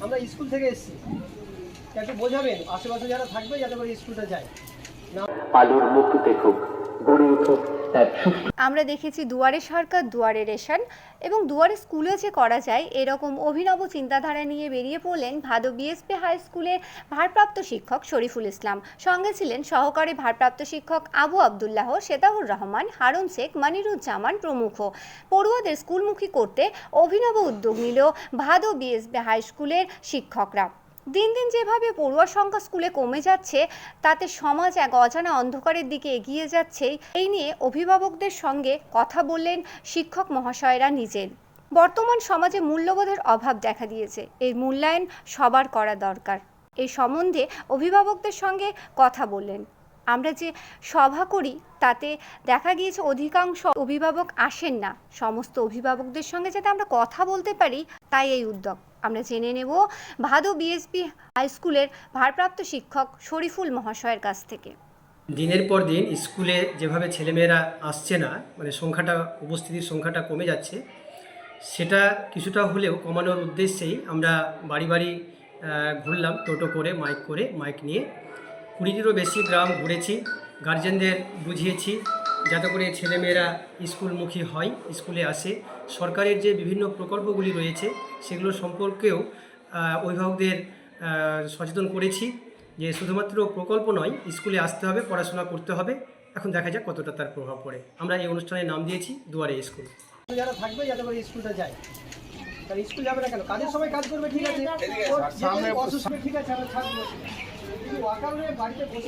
আমরা স্কুল থেকে এসেছি, একটু বোঝাবেন আশেপাশে যারা থাকবে যাতে করে স্কুলটা যায়। আলোর মুখ দেখুক, গড়ে উঠুক এক সুস্থ। আমরা দেখেছি দুয়ারে সরকার দুয়ারে রেশন এবং দুয়ারে স্কুলে যে করা যায় এরকম অভিনব চিন্তাধারা নিয়ে বেরিয়ে পড়লেন ভাদো বিএসপি হাই স্কুলের ভারপ্রাপ্ত শিক্ষক শরীফুল ইসলাম। সঙ্গে ছিলেন সহকারী ভারপ্রাপ্ত শিক্ষক আবু আবদুল্লাহ, সেতাউর রহমান, হারুন শেখ, মানিরুজ্জামান প্রমুখ। পড়ুয়াদের স্কুলমুখী করতে অভিনব উদ্যোগ নিল ভাদো বিএসপি হাই স্কুলের শিক্ষকরা। দিন দিন যেভাবে পড়ুয়ার সংখ্যা স্কুলে কমে যাচ্ছে তাতে সমাজ এক অজানা অন্ধকারের দিকে এগিয়ে যাচ্ছে। এই নিয়ে অভিভাবকদের সঙ্গে কথা বললেন শিক্ষক মহাশয়রা নিজের। বর্তমান সমাজে মূল্যবোধের অভাব দেখা দিয়েছে, এর মূল্যায়ন সবার করা দরকার। এই সম্বন্ধে অভিভাবকদের সঙ্গে কথা বললেন। আমরা যে সভা করি তাতে দেখা গিয়েছে অধিকাংশ অভিভাবক আসেন না। সমস্ত অভিভাবকদের সঙ্গে যাতে আমরা কথা বলতে পারি তাই এই উদ্যোগ। আমরা জেনে নেব ভাদো বিএসপি হাই স্কুলের ভারপ্রাপ্ত শিক্ষক শরীফুল মহাশয়ের কাছ থেকে। দিনের পর দিন স্কুলে যেভাবে ছেলেমেয়েরা আসছে না, মানে উপস্থিতির সংখ্যাটা কমে যাচ্ছে, সেটা কিছুটা হলেও কমানোর উদ্দেশ্যেই আমরা বাড়ি বাড়ি ঘুরলাম, টোটো করে মাইক নিয়ে 20টিরও বেশি গ্রাম ঘুরেছি। গার্জেনদের বুঝিয়েছি যাতে করে ছেলেমেয়েরা স্কুলমুখী হয়, স্কুলে আসে। সরকারের যে বিভিন্ন প্রকল্পগুলি রয়েছে সেগুলো সম্পর্কেও অভিভাবকদের সচেতন করেছি যে শুধুমাত্র প্রকল্প নয়, স্কুলে আসতে হবে, পড়াশোনা করতে হবে। এখন দেখা যাক কতটা তার প্রভাব পড়ে। আমরা এই অনুষ্ঠানের নাম দিয়েছি দুয়ারে স্কুল। যারা থাকবে যাতে করে স্কুলটা যায়, কারণ স্কুল যাবে না কেন, কাজের সময় কাজ করবে, ঠিক আছে, ঠিক আছে, আমরা থাকবো, কিন্তু বাড়িতে বসে